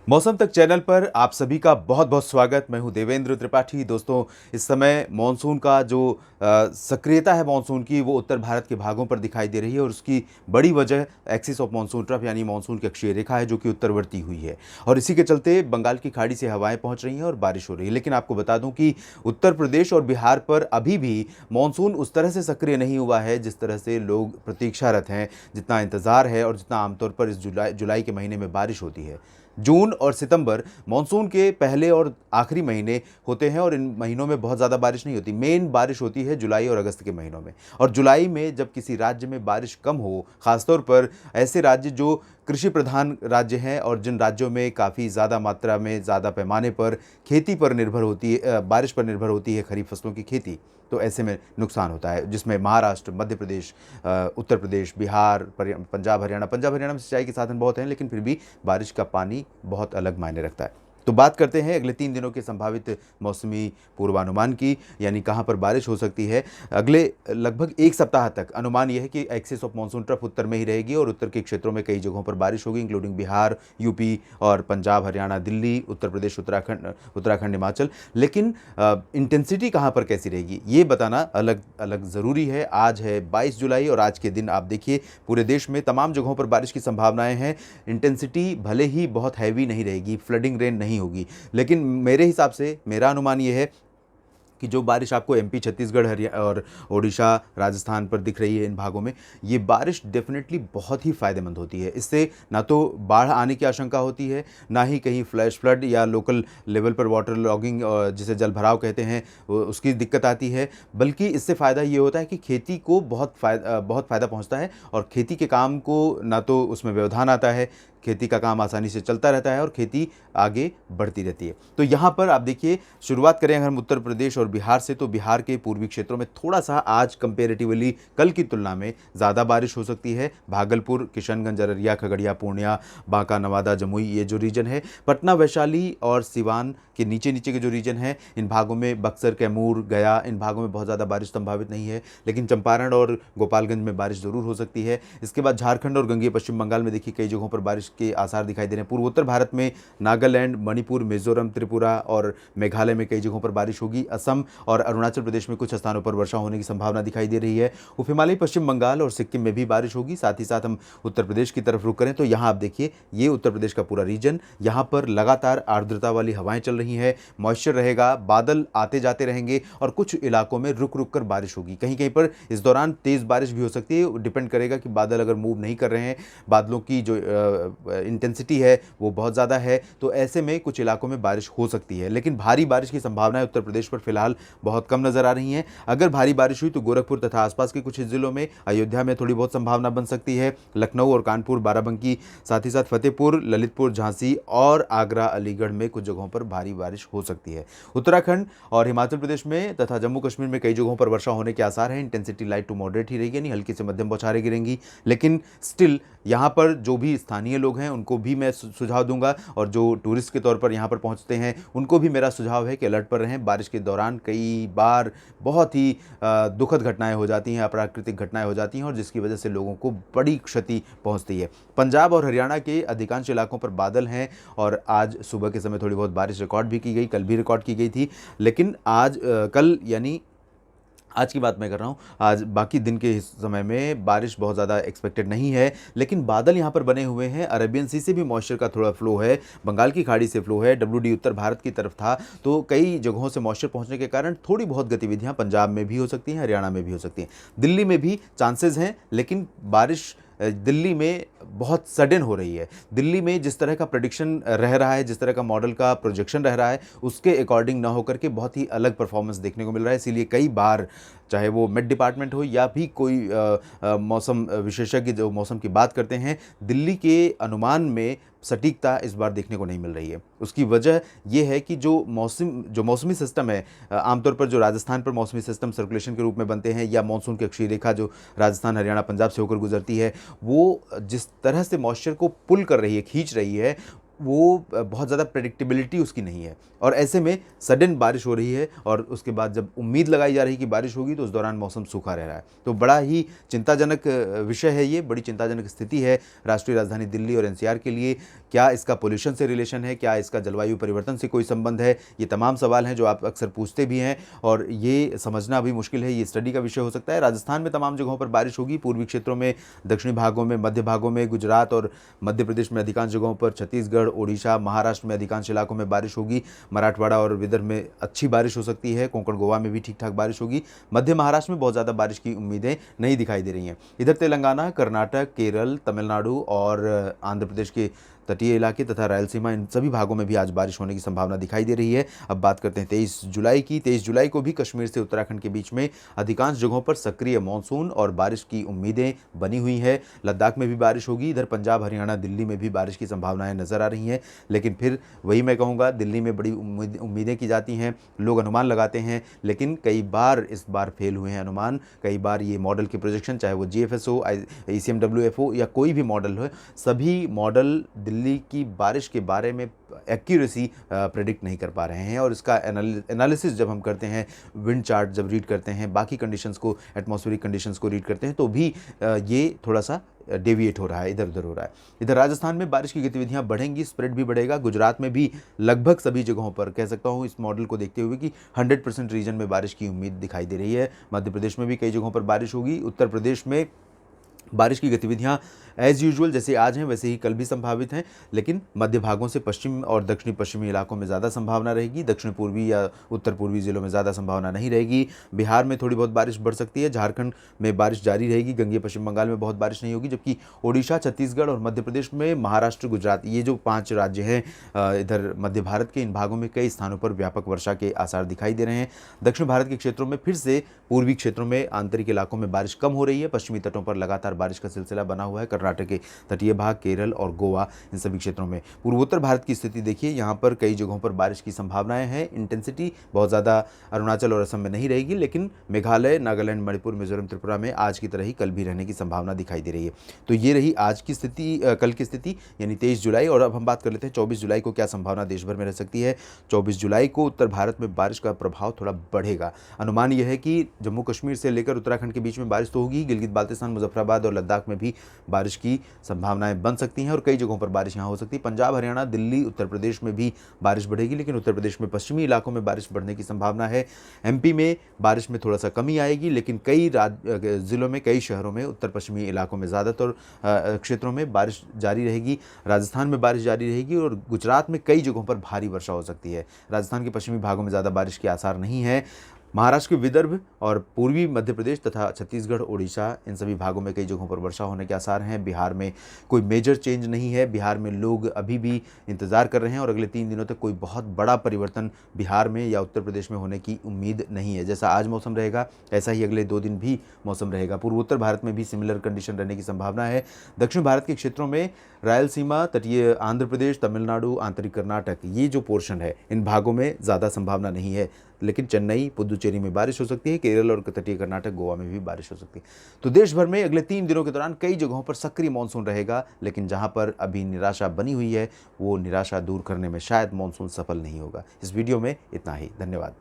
मौसम तक चैनल पर आप सभी का बहुत बहुत स्वागत। मैं हूं देवेंद्र त्रिपाठी। दोस्तों, इस समय मानसून का जो सक्रियता है मानसून की, वो उत्तर भारत के भागों पर दिखाई दे रही है और उसकी बड़ी वजह एक्सिस ऑफ मानसून ट्रफ यानी मानसून की अक्षीय रेखा है, जो कि उत्तरवर्ती हुई है और इसी के चलते बंगाल की खाड़ी से हवाएं पहुंच रही हैं और बारिश हो रही है। लेकिन आपको बता दूं कि उत्तर प्रदेश और बिहार पर अभी भी मानसून उस तरह से सक्रिय नहीं हुआ है जिस तरह से लोग प्रतीक्षारत हैं, जितना इंतजार है और जितना आमतौर पर इस जुलाई के महीने में बारिश होती है। जून और सितंबर मानसून के पहले और आखिरी महीने होते हैं और इन महीनों में बहुत ज़्यादा बारिश नहीं होती। मेन बारिश होती है जुलाई और अगस्त के महीनों में। और जुलाई में जब किसी राज्य में बारिश कम हो, ख़ासतौर पर ऐसे राज्य जो कृषि प्रधान राज्य हैं और जिन राज्यों में काफ़ी ज़्यादा मात्रा में, ज़्यादा पैमाने पर खेती पर निर्भर होती है, बारिश पर निर्भर होती है खरीफ फसलों की खेती, तो ऐसे में नुकसान होता है, जिसमें महाराष्ट्र, मध्य प्रदेश, उत्तर प्रदेश, बिहार, पंजाब हरियाणा में सिंचाई के साधन बहुत हैं, लेकिन फिर भी बारिश का पानी बहुत अलग मायने रखता है। तो बात करते हैं अगले 3 दिनों के संभावित मौसमी पूर्वानुमान की, यानी कहाँ पर बारिश हो सकती है। अगले लगभग 1 सप्ताह तक अनुमान यह है कि एक्सिस ऑफ मानसून ट्रफ उत्तर में ही रहेगी और उत्तर के क्षेत्रों में कई जगहों पर बारिश होगी, इंक्लूडिंग बिहार, यूपी और पंजाब, हरियाणा, दिल्ली, उत्तर प्रदेश, उत्तराखंड, हिमाचल। लेकिन इंटेंसिटी कहाँ पर कैसी रहेगी, ये बताना अलग अलग ज़रूरी है। आज है 22 जुलाई और आज के दिन आप देखिए पूरे देश में तमाम जगहों पर बारिश की संभावनाएं हैं। इंटेंसिटी भले ही बहुत हैवी नहीं रहेगी, फ्लडिंग रेन नहीं होगी, लेकिन मेरे हिसाब से मेरा अनुमान ये है कि जो बारिश आपको एमपी, छत्तीसगढ़, हरियाणा और ओडिशा, राजस्थान पर दिख रही है, इन भागों में ये बारिश डेफिनेटली बहुत ही फ़ायदेमंद होती है। इससे ना तो बाढ़ आने की आशंका होती है, ना ही कहीं फ्लैश फ्लड या लोकल लेवल पर वाटर लॉगिंग, जिसे जल भराव कहते हैं, उसकी दिक्कत आती है। बल्कि इससे फ़ायदा ये होता है कि खेती को बहुत फ़ायदा पहुँचता है और खेती के काम को ना तो उसमें व्यवधान आता है, खेती का काम आसानी से चलता रहता है और खेती आगे बढ़ती रहती है। तो यहाँ पर आप देखिए, शुरुआत करें अगर हम उत्तर प्रदेश और बिहार से, तो बिहार के पूर्वी क्षेत्रों में थोड़ा सा आज कंपेरेटिवली कल की तुलना में ज़्यादा बारिश हो सकती है। भागलपुर, किशनगंज, अररिया, खगड़िया, पूर्णिया, बांका, नवादा, जमुई, ये जो रीजन है, पटना, वैशाली और सिवान के नीचे नीचे के जो रीजन है, इन भागों में बक्सर, कैमूर, गया, इन भागों में बहुत ज़्यादा बारिश संभावित नहीं है। लेकिन चंपारण और गोपालगंज में बारिश ज़रूर हो सकती है। इसके बाद झारखंड और गंगेय पश्चिम बंगाल में देखिए कई जगहों पर बारिश के आसार दिखाई दे रहे हैं। पूर्वोत्तर भारत में नागालैंड, मणिपुर, मिजोरम, त्रिपुरा और मेघालय में कई जगहों पर बारिश होगी। असम और अरुणाचल प्रदेश में कुछ स्थानों पर वर्षा होने की संभावना दिखाई दे रही है। उप हिमालयी पश्चिम बंगाल और सिक्किम में भी बारिश होगी। साथ ही साथ हम उत्तर प्रदेश की तरफ रुक करें तो यहाँ आप देखिए, ये उत्तर प्रदेश का पूरा रीजन, यहाँ पर लगातार आर्द्रता वाली हवाएं चल रही हैं, मॉइस्चर रहेगा, बादल आते जाते रहेंगे और कुछ इलाकों में रुक रुक कर बारिश होगी। कहीं कहीं पर इस दौरान तेज बारिश भी हो सकती है। डिपेंड करेगा कि बादल अगर मूव नहीं कर रहे हैं, बादलों की जो इंटेंसिटी है वो बहुत ज़्यादा है, तो ऐसे में कुछ इलाकों में बारिश हो सकती है। लेकिन भारी बारिश की संभावनाएं उत्तर प्रदेश पर फिलहाल बहुत कम नजर आ रही हैं। अगर भारी बारिश हुई तो गोरखपुर तथा आसपास के कुछ जिलों में, अयोध्या में थोड़ी बहुत संभावना बन सकती है। लखनऊ और कानपुर, बाराबंकी, साथ ही साथ फतेहपुर, ललितपुर, झांसी और आगरा, अलीगढ़ में कुछ जगहों पर भारी बारिश हो सकती है। उत्तराखंड और हिमाचल प्रदेश में तथा जम्मू कश्मीर में कई जगहों पर वर्षा होने के आसार हैं। इंटेंसिटी लाइट टू मॉडरेट ही रहेगी, यानी हल्की से मध्यम बौछारें गिरेंगी। लेकिन स्टिल यहाँ पर जो भी स्थानीय लोग हैं उनको भी मैं सुझाव दूंगा और जो टूरिस्ट के तौर पर यहाँ पर पहुँचते हैं उनको भी मेरा सुझाव है कि अलर्ट पर रहें। बारिश के दौरान कई बार बहुत ही दुखद घटनाएं हो जाती हैं, अप्राकृतिक घटनाएं हो जाती हैं और जिसकी वजह से लोगों को बड़ी क्षति पहुँचती है। पंजाब और हरियाणा के अधिकांश इलाकों पर बादल हैं और आज सुबह के समय थोड़ी बहुत बारिश रिकॉर्ड भी की गई, कल भी रिकॉर्ड की गई थी। लेकिन कल यानी आज की बात मैं कर रहा हूँ, आज बाकी दिन के समय में बारिश बहुत ज़्यादा एक्सपेक्टेड नहीं है। लेकिन बादल यहाँ पर बने हुए हैं, अरेबियन सी से भी मॉइस्चर का थोड़ा फ्लो है, बंगाल की खाड़ी से फ्लो है, डब्ल्यू डी उत्तर भारत की तरफ था, तो कई जगहों से मॉइस्चर पहुँचने के कारण थोड़ी बहुत गतिविधियाँ पंजाब में भी हो सकती हैं, हरियाणा में भी हो सकती हैं, दिल्ली में भी चांसेस हैं। लेकिन बारिश दिल्ली में बहुत सडन हो रही है। दिल्ली में जिस तरह का प्रेडिक्शन रह रहा है, जिस तरह का मॉडल का प्रोजेक्शन रह रहा है, उसके अकॉर्डिंग ना होकर के बहुत ही अलग परफॉर्मेंस देखने को मिल रहा है। इसीलिए कई बार चाहे वो मेट डिपार्टमेंट हो या भी कोई मौसम विशेषज्ञ जो मौसम की बात करते हैं, दिल्ली के अनुमान में सटीकता इस बार देखने को नहीं मिल रही है। उसकी वजह यह है कि जो मौसमी सिस्टम है, आमतौर पर जो राजस्थान पर मौसमी सिस्टम सर्कुलेशन के रूप में बनते हैं या मानसून की अक्षीय रेखा जो राजस्थान, हरियाणा, पंजाब से होकर गुजरती है, वो जिस तरह से मॉइस्चर को पुल कर रही है, खींच रही है, वो बहुत ज़्यादा प्रेडिक्टेबिलिटी उसकी नहीं है और ऐसे में सडन बारिश हो रही है और उसके बाद जब उम्मीद लगाई जा रही है कि बारिश होगी तो उस दौरान मौसम सूखा रह रहा है। तो बड़ा ही चिंताजनक विषय है ये, बड़ी चिंताजनक स्थिति है राष्ट्रीय राजधानी दिल्ली और एनसीआर के लिए। क्या इसका पोल्यूशन से रिलेशन है, क्या इसका जलवायु परिवर्तन से कोई संबंध है, ये तमाम सवाल हैं जो आप अक्सर पूछते भी हैं और ये समझना भी मुश्किल है, ये स्टडी का विषय हो सकता है। राजस्थान में तमाम जगहों पर बारिश होगी, पूर्वी क्षेत्रों में, दक्षिणी भागों में, मध्य भागों में, गुजरात और मध्य प्रदेश में अधिकांश जगहों पर, छत्तीसगढ़, ओडिशा, महाराष्ट्र में अधिकांश इलाकों में बारिश होगी, मराठवाड़ा और विदर्भ में अच्छी बारिश हो सकती है, कोंकण गोवा में भी ठीक ठाक बारिश होगी, मध्य महाराष्ट्र में बहुत ज़्यादा बारिश की उम्मीदें नहीं दिखाई दे रही हैं। इधर तेलंगाना, कर्नाटक, केरल, तमिलनाडु और आंध्र प्रदेश के तटीय इलाके तथा रायलसीमा, इन सभी भागों में भी आज बारिश होने की संभावना दिखाई दे रही है। अब बात करते हैं 23 जुलाई की। 23 जुलाई को भी कश्मीर से उत्तराखंड के बीच में अधिकांश जगहों पर सक्रिय मानसून और बारिश की उम्मीदें बनी हुई हैं। लद्दाख में भी बारिश होगी, इधर पंजाब, हरियाणा, दिल्ली में भी बारिश की संभावनाएं नजर आ रही हैं। लेकिन फिर वही मैं कहूँगा, दिल्ली में बड़ी उम्मीदें की जाती हैं, लोग अनुमान लगाते हैं, लेकिन कई बार इस बार फेल हुए हैं अनुमान। कई बार ये मॉडल के प्रोजेक्शन, चाहे वो GFS हो, ECMWF हो या कोई भी मॉडल हो, सभी मॉडल दिल्ली की बारिश के बारे में एक्यूरेसी प्रेडिक्ट नहीं कर पा रहे हैं और इसका एनालिसिस जब हम करते हैं, विंड चार्ट जब रीड करते हैं, बाकी कंडीशंस को, एटमॉस्फेरिक कंडीशंस को रीड करते हैं, तो भी ये थोड़ा सा डेविएट हो रहा है, इधर उधर हो रहा है। इधर राजस्थान में बारिश की गतिविधियां बढ़ेंगी, स्प्रेड भी बढ़ेगा। गुजरात में भी लगभग सभी जगहों पर कह सकता हूं इस मॉडल को देखते हुए कि 100% रीजन में बारिश की उम्मीद दिखाई दे रही है। मध्य प्रदेश में भी कई जगहों पर बारिश होगी। उत्तर प्रदेश में बारिश की गतिविधियां एज यूजुअल जैसे आज हैं वैसे ही कल भी संभावित हैं, लेकिन मध्य भागों से पश्चिम और दक्षिणी पश्चिमी इलाकों में ज़्यादा संभावना रहेगी। दक्षिण पूर्वी या उत्तर पूर्वी जिलों में ज़्यादा संभावना नहीं रहेगी। बिहार में थोड़ी बहुत बारिश बढ़ सकती है, झारखंड में बारिश जारी रहेगी, गंगेय पश्चिम बंगाल में बहुत बारिश नहीं होगी, जबकि ओडिशा, छत्तीसगढ़ और मध्य प्रदेश में, महाराष्ट्र, गुजरात, ये जो 5 राज्य हैं इधर मध्य भारत के, इन भागों में कई स्थानों पर व्यापक वर्षा के आसार दिखाई दे रहे हैं। दक्षिण भारत के क्षेत्रों में फिर से, पूर्वी क्षेत्रों में, आंतरिक इलाकों में बारिश कम हो रही है। पश्चिमी तटों पर लगातार बारिश का सिलसिला बना हुआ है। कर्नाटक के तटीय भाग, केरल और गोवा, इन सभी क्षेत्रों में। पूर्वोत्तर भारत की स्थिति देखिए, यहाँ पर कई जगहों पर बारिश की संभावनाएं हैं। इंटेंसिटी बहुत ज़्यादा अरुणाचल और असम में नहीं रहेगी, लेकिन मेघालय, नागालैंड, मणिपुर, मिजोरम, त्रिपुरा में आज की तरह ही कल भी रहने की संभावना दिखाई दे रही है। तो ये रही आज की स्थिति, कल की स्थिति यानी 23 जुलाई। और अब हम बात कर लेते हैं 24 जुलाई को क्या संभावना देश भर में रह सकती है। 24 जुलाई को उत्तर भारत में बारिश का प्रभाव थोड़ा बढ़ेगा। अनुमान यह है कि जम्मू कश्मीर से लेकर उत्तराखंड के बीच में बारिश तो होगी, गिलगित बाल्टिस्तान, मुजफ्फराबाद और लद्दाख में भी बारिश की संभावनाएं बन सकती हैं और कई जगहों पर बारिश यहां हो सकती है। पंजाब, हरियाणा, दिल्ली, उत्तर प्रदेश में भी बारिश बढ़ेगी, लेकिन उत्तर प्रदेश में पश्चिमी इलाकों में बारिश बढ़ने की संभावना है। MP में बारिश में थोड़ा सा कमी आएगी, लेकिन कई जिलों में, कई शहरों में, उत्तर पश्चिमी इलाकों में, ज़्यादातर क्षेत्रों में बारिश जारी रहेगी। राजस्थान में बारिश जारी रहेगी और गुजरात में कई जगहों पर भारी वर्षा हो सकती है। राजस्थान के पश्चिमी भागों में ज़्यादा बारिश के आसार नहीं है। महाराष्ट्र के विदर्भ और पूर्वी मध्य प्रदेश तथा छत्तीसगढ़, ओडिशा, इन सभी भागों में कई जगहों पर वर्षा होने के आसार हैं। बिहार में कोई मेजर चेंज नहीं है। बिहार में लोग अभी भी इंतज़ार कर रहे हैं और अगले 3 दिनों तक कोई बहुत बड़ा परिवर्तन बिहार में या उत्तर प्रदेश में होने की उम्मीद नहीं है। जैसा आज मौसम रहेगा ऐसा ही अगले 2 दिन भी मौसम रहेगा। पूर्वोत्तर भारत में भी सिमिलर कंडीशन रहने की संभावना है। दक्षिण भारत के क्षेत्रों में, रायलसीमा, तटीय आंध्र प्रदेश, तमिलनाडु, आंतरिक कर्नाटक, ये जो पोर्शन है, इन भागों में ज़्यादा संभावना नहीं है, लेकिन चेन्नई, पुदुचेरी में बारिश हो सकती है। केरल और तटीय कर्नाटक, गोवा में भी बारिश हो सकती है। तो देश भर में अगले 3 दिनों के दौरान कई जगहों पर सक्रिय मानसून रहेगा, लेकिन जहां पर अभी निराशा बनी हुई है, वो निराशा दूर करने में शायद मानसून सफल नहीं होगा। इस वीडियो में इतना ही। धन्यवाद।